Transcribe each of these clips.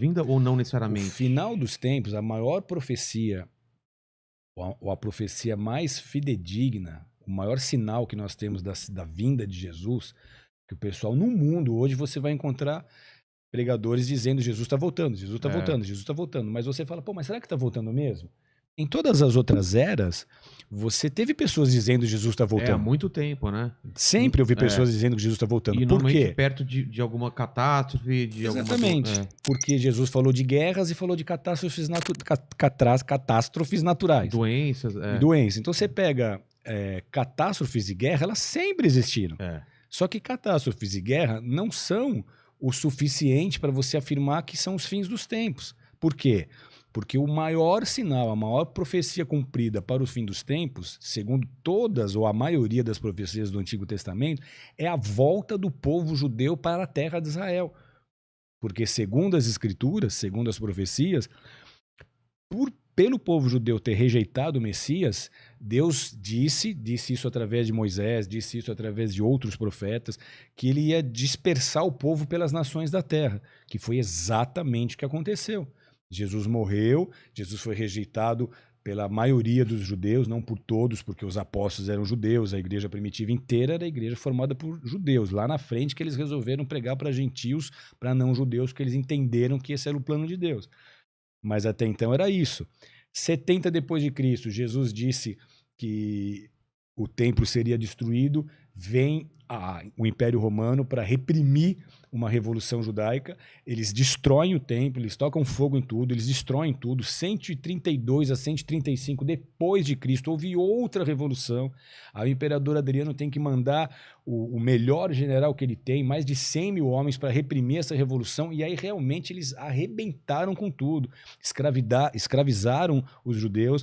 Vinda ou não O necessariamente? final dos tempos, a maior profecia, ou a profecia mais fidedigna, o maior sinal que nós temos da vinda de Jesus, que o pessoal no mundo hoje você vai encontrar pregadores dizendo Jesus está voltando, Jesus está É. voltando, Jesus está voltando. Mas você fala, pô, mas será que está voltando mesmo? Em todas as outras eras, você teve pessoas dizendo Jesus está É, há voltando. muito tempo, né? Sempre ouvi É. pessoas dizendo que Jesus está voltando. E Por normalmente quê? perto de alguma catástrofe, de alguma Exatamente. é. Porque Jesus falou de guerras e falou de catástrofes naturais Doenças, e é. doenças. Então você pega catástrofes e guerra, elas sempre existiram. É. Só que catástrofes e guerra não são o suficiente para você afirmar que são os fins dos tempos. Por quê? Porque o maior sinal, a maior profecia cumprida para o fim dos tempos, segundo todas ou a maioria das profecias do Antigo Testamento, é a volta do povo judeu para a terra de Israel. Porque, segundo as Escrituras, segundo as profecias, pelo povo judeu ter rejeitado o Messias, Deus disse isso através de Moisés, disse isso através de outros profetas, que ele ia dispersar o povo pelas nações da terra, que foi exatamente o que aconteceu. Jesus morreu, Jesus foi rejeitado pela maioria dos judeus, não por todos, porque os apóstolos eram judeus, a igreja primitiva inteira era a igreja formada por judeus. Lá na frente que eles resolveram pregar para gentios, para não judeus, porque eles entenderam que esse era o plano de Deus. Mas até então era isso. 70 depois de Cristo, Jesus disse que o templo seria destruído, vem o Império Romano para reprimir uma revolução judaica, eles destroem o templo, eles tocam fogo em tudo, eles destroem tudo. 132 a 135 depois de Cristo houve outra revolução. Aí o imperador Adriano tem que mandar o melhor general que ele tem, mais de 100 mil homens para reprimir essa revolução, e aí realmente eles arrebentaram com tudo, escravizaram os judeus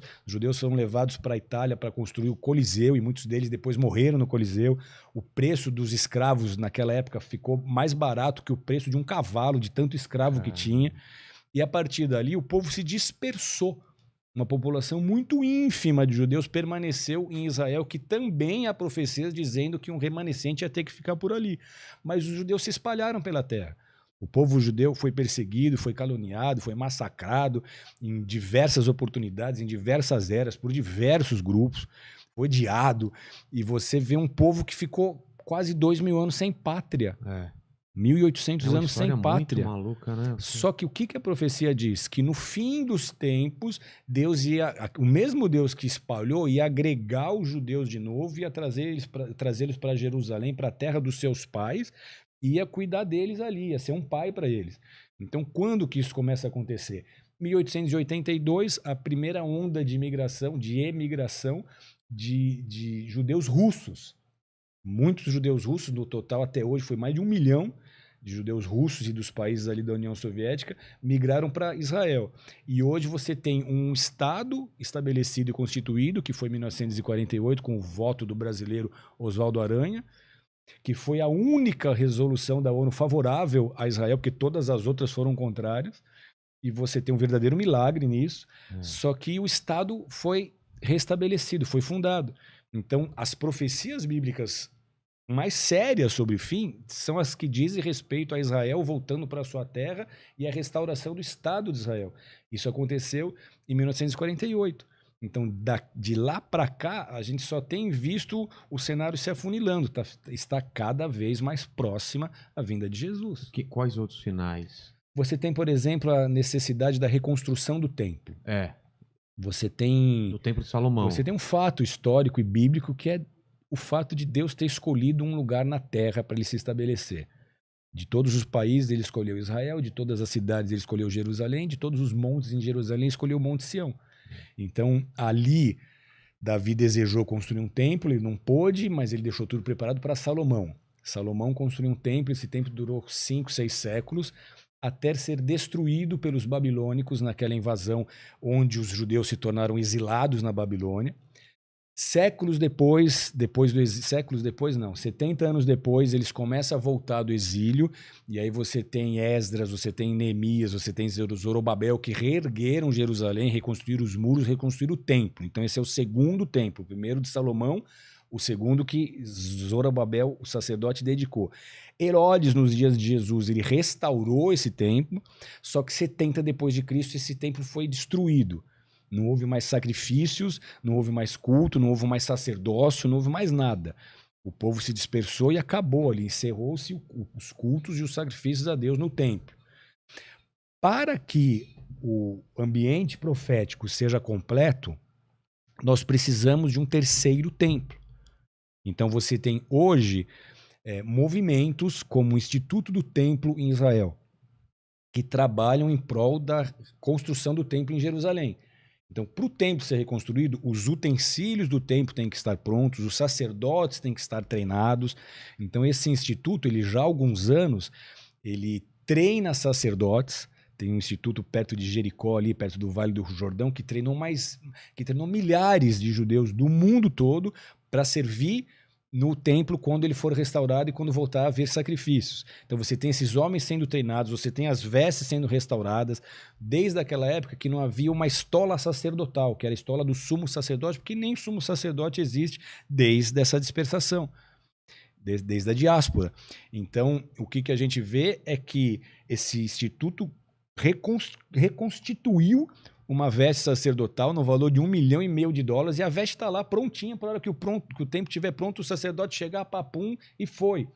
foram levados para a Itália para construir o Coliseu, e muitos deles depois morreram no Coliseu. O preço dos escravos naquela época ficou mais barato que o preço de um cavalo, de tanto escravo que tinha. E a partir dali o povo se dispersou. Uma população muito ínfima de judeus permaneceu em Israel, que também há profecias dizendo que um remanescente ia ter que ficar por ali. Mas os judeus se espalharam pela terra. O povo judeu foi perseguido, foi caluniado, foi massacrado em diversas oportunidades, em diversas eras, por diversos grupos, odiado. E você vê um povo que ficou quase 2.000 anos sem pátria. 1.800 anos sem pátria. Muito maluca, né? Só que o que a profecia diz? Que no fim dos tempos, Deus o mesmo Deus que espalhou ia agregar os judeus de novo, ia trazê-los para Jerusalém, para a terra dos seus pais, ia cuidar deles ali, ia ser um pai para eles. Então, quando que isso começa a acontecer? 1882, a primeira onda de emigração de judeus russos. Muitos judeus russos, no total até hoje foi mais de 1 milhão de judeus russos e dos países ali da União Soviética, migraram para Israel. E hoje você tem um Estado estabelecido e constituído, que foi em 1948, com o voto do brasileiro Oswaldo Aranha, que foi a única resolução da ONU favorável a Israel, porque todas as outras foram contrárias, e você tem um verdadeiro milagre nisso, só que o Estado foi restabelecido, foi fundado. Então, as profecias bíblicas mais sérias sobre o fim são as que dizem respeito a Israel voltando para a sua terra e a restauração do Estado de Israel. Isso aconteceu em 1948. Então, de lá para cá, a gente só tem visto o cenário se afunilando. Está cada vez mais próxima a vinda de Jesus. Quais outros sinais? Você tem, por exemplo, a necessidade da reconstrução do templo. Você tem... Do Templo de Salomão. Você tem um fato histórico e bíblico que é o fato de Deus ter escolhido um lugar na terra para ele se estabelecer. De todos os países, ele escolheu Israel, de todas as cidades, ele escolheu Jerusalém, de todos os montes em Jerusalém, escolheu o Monte Sião. Então, ali, Davi desejou construir um templo, ele não pôde, mas ele deixou tudo preparado para Salomão. Salomão construiu um templo, esse templo durou 5, 6 séculos, até ser destruído pelos babilônicos naquela invasão onde os judeus se tornaram exilados na Babilônia. 70 anos depois, eles começam a voltar do exílio, e aí você tem Esdras, você tem Neemias, você tem Zorobabel, que reergueram Jerusalém, reconstruíram os muros, reconstruíram o templo. Então esse é o segundo templo, o primeiro de Salomão, o segundo que Zorobabel, o sacerdote, dedicou. Herodes, nos dias de Jesus, ele restaurou esse templo, só que 70 depois de Cristo esse templo foi destruído. Não houve mais sacrifícios, não houve mais culto, não houve mais sacerdócio, não houve mais nada. O povo se dispersou e acabou ali, encerrou-se os cultos e os sacrifícios a Deus no templo. Para que o ambiente profético seja completo, nós precisamos de um terceiro templo. Então você tem hoje movimentos como o Instituto do Templo em Israel, que trabalham em prol da construção do templo em Jerusalém. Então, para o templo ser reconstruído, os utensílios do templo têm que estar prontos, os sacerdotes têm que estar treinados. Então, esse instituto, ele já há alguns anos, ele treina sacerdotes. Tem um instituto perto de Jericó, ali perto do Vale do Jordão, que treinou milhares de judeus do mundo todo para servir no templo quando ele for restaurado e quando voltar a haver sacrifícios. Então você tem esses homens sendo treinados, você tem as vestes sendo restauradas, desde aquela época que não havia uma estola sacerdotal, que era a estola do sumo sacerdote, porque nem sumo sacerdote existe desde essa dispersação, desde a diáspora. Então o que a gente vê é que esse instituto reconstituiu uma veste sacerdotal no valor de $1,5 milhão e a veste está lá prontinha para a hora que o tempo estiver pronto, o sacerdote chegar, papum, e foi.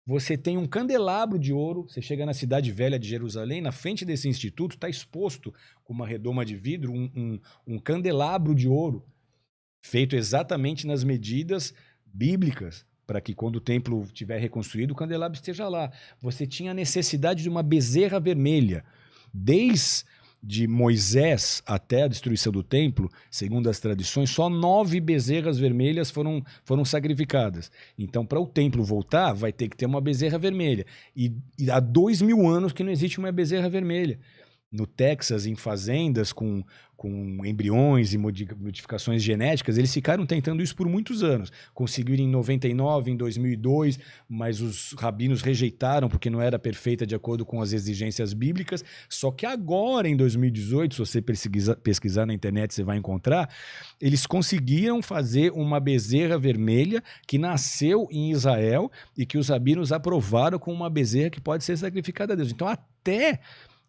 Você tem um candelabro de ouro, você chega na cidade velha de Jerusalém, na frente desse instituto está exposto com uma redoma de vidro um candelabro de ouro, feito exatamente nas medidas bíblicas, para que quando o templo estiver reconstruído, o candelabro esteja lá. Você tinha a necessidade de uma bezerra vermelha, desde de Moisés até a destruição do templo, segundo as tradições, só 9 bezerras vermelhas foram sacrificadas. Então, para o templo voltar, vai ter que ter uma bezerra vermelha. E há 2.000 anos que não existe uma bezerra vermelha. No Texas, em fazendas com embriões e modificações genéticas, eles ficaram tentando isso por muitos anos. Conseguiram em 99, em 2002, mas os rabinos rejeitaram porque não era perfeita de acordo com as exigências bíblicas. Só que agora, em 2018, se você pesquisar na internet, você vai encontrar, eles conseguiram fazer uma bezerra vermelha que nasceu em Israel e que os rabinos aprovaram como uma bezerra que pode ser sacrificada a Deus. Então, até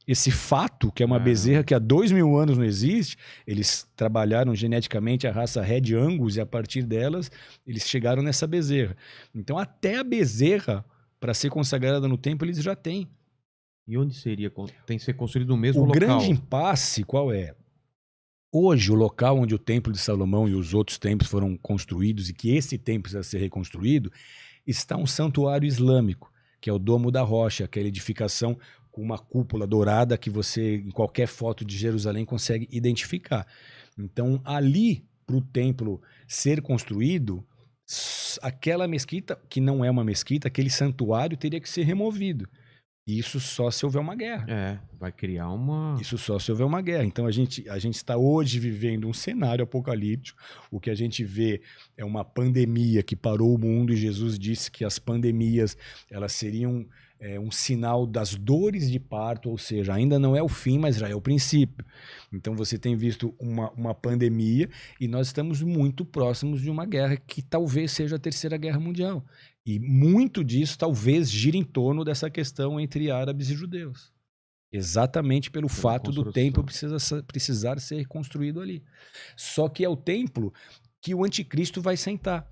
esse fato, que é uma bezerra que há 2.000 anos não existe, eles trabalharam geneticamente a raça Red Angus e a partir delas eles chegaram nessa bezerra. Então até a bezerra, para ser consagrada no templo, eles já têm. E onde seria? Tem que ser construído no mesmo local. O grande impasse qual é? Hoje, o local onde o Templo de Salomão e os outros templos foram construídos e que esse templo precisa ser reconstruído, está um santuário islâmico, que é o Domo da Rocha, aquela edificação com uma cúpula dourada que você, em qualquer foto de Jerusalém, consegue identificar. Então, ali, para o templo ser construído, aquela mesquita, que não é uma mesquita, aquele santuário teria que ser removido. Isso só se houver uma guerra. Vai criar uma... Isso só se houver uma guerra. Então a gente está hoje vivendo um cenário apocalíptico. O que a gente vê é uma pandemia que parou o mundo e Jesus disse que as pandemias elas seriam um sinal das dores de parto, ou seja, ainda não é o fim, mas já é o princípio. Então você tem visto uma pandemia e nós estamos muito próximos de uma guerra que talvez seja a Terceira Guerra Mundial. E muito disso talvez gire em torno dessa questão entre árabes e judeus. Exatamente pelo fato do templo precisar ser reconstruído ali. Só que é o templo que o anticristo vai sentar.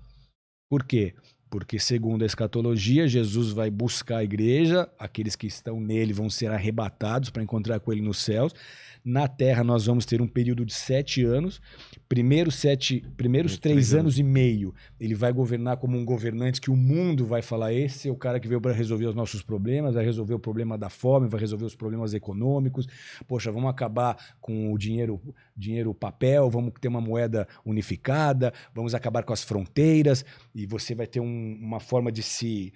Por quê? Porque, segundo a escatologia, Jesus vai buscar a igreja, aqueles que estão nele vão ser arrebatados para encontrar com ele nos céus. Na terra nós vamos ter um período de 7 anos. Primeiros 3 anos e meio, ele vai governar como um governante que o mundo vai falar, esse é o cara que veio para resolver os nossos problemas, vai resolver o problema da fome, vai resolver os problemas econômicos. Poxa, vamos acabar com o dinheiro papel, vamos ter uma moeda unificada, vamos acabar com as fronteiras e você vai ter uma forma de se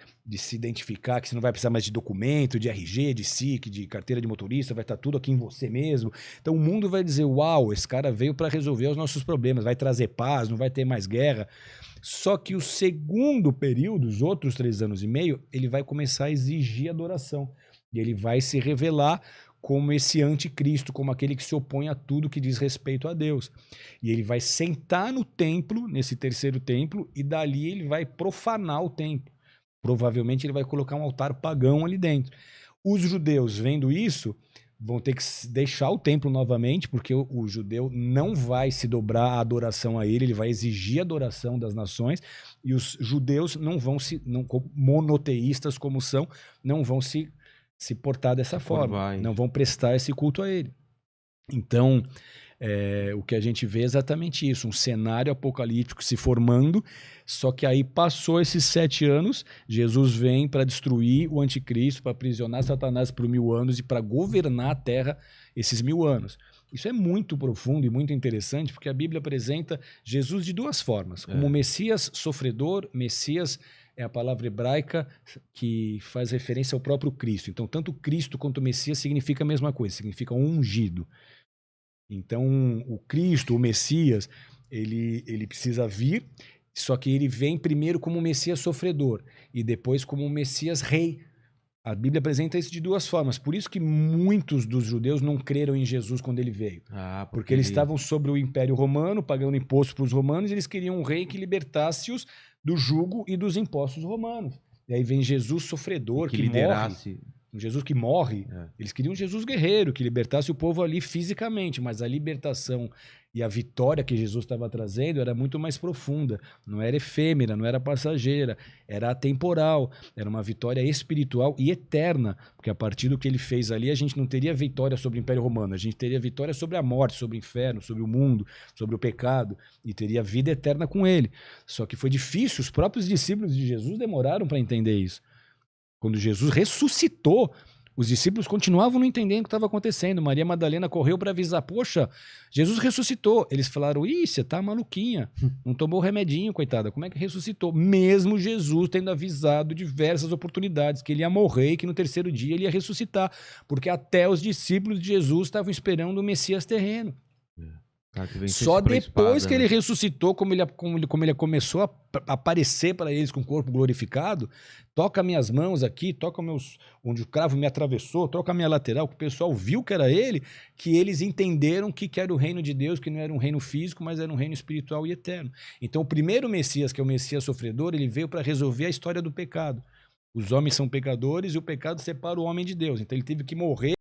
identificar, que você não vai precisar mais de documento, de RG, de SIC, de carteira de motorista, vai estar tudo aqui em você mesmo. Então o mundo vai dizer, uau, esse cara veio para resolver os nossos problemas, vai trazer paz, não vai ter mais guerra. Só que o segundo período, os outros 3 anos e meio, ele vai começar a exigir adoração. E ele vai se revelar como esse anticristo, como aquele que se opõe a tudo que diz respeito a Deus. E ele vai sentar no templo, nesse terceiro templo, e dali ele vai profanar o templo. Provavelmente ele vai colocar um altar pagão ali dentro. Os judeus, vendo isso, vão ter que deixar o templo novamente, porque o judeu não vai se dobrar à adoração a ele, ele vai exigir a adoração das nações, e os judeus não vão monoteístas como são, não vão se portar dessa forma, não vão prestar esse culto a ele. Então, o que a gente vê é exatamente isso, um cenário apocalíptico se formando, só que aí passou esses 7 anos, Jesus vem para destruir o anticristo, para aprisionar Satanás por 1000 anos e para governar a terra esses 1000 anos. Isso é muito profundo e muito interessante, porque a Bíblia apresenta Jesus de 2 formas, como Messias sofredor. Messias é a palavra hebraica que faz referência ao próprio Cristo. Então, tanto Cristo quanto Messias significa a mesma coisa, significa ungido. Então, o Cristo, o Messias, ele precisa vir, só que ele vem primeiro como Messias sofredor e depois como Messias rei. A Bíblia apresenta isso de 2 formas. Por isso que muitos dos judeus não creram em Jesus quando ele veio. Porque eles estavam sobre o Império Romano, pagando imposto para os romanos, e eles queriam um rei que libertasse-os do jugo e dos impostos romanos. E aí vem Jesus sofredor, que liderasse... morre. Um Jesus que morre. Eles queriam um Jesus guerreiro, que libertasse o povo ali fisicamente, mas a libertação e a vitória que Jesus estava trazendo era muito mais profunda, não era efêmera, não era passageira, era atemporal, era uma vitória espiritual e eterna, porque a partir do que ele fez ali, a gente não teria vitória sobre o Império Romano, a gente teria vitória sobre a morte, sobre o inferno, sobre o mundo, sobre o pecado, e teria vida eterna com ele. Só que foi difícil, os próprios discípulos de Jesus demoraram para entender isso. Quando Jesus ressuscitou, os discípulos continuavam não entendendo o que estava acontecendo. Maria Madalena correu para avisar: poxa, Jesus ressuscitou. Eles falaram: ih, você tá maluquinha, não tomou remedinho, coitada, como é que ressuscitou? Mesmo Jesus tendo avisado diversas oportunidades que ele ia morrer e que no 3º dia ele ia ressuscitar, porque até os discípulos de Jesus estavam esperando o Messias terreno. Só depois que ele ressuscitou, como ele começou a aparecer para eles com o corpo glorificado, toca minhas mãos aqui, toca onde o cravo me atravessou, toca a minha lateral, que o pessoal viu que era ele, que eles entenderam que era o reino de Deus, que não era um reino físico, mas era um reino espiritual e eterno. Então o primeiro Messias, que é o Messias sofredor, ele veio para resolver a história do pecado. Os homens são pecadores e o pecado separa o homem de Deus. Então ele teve que morrer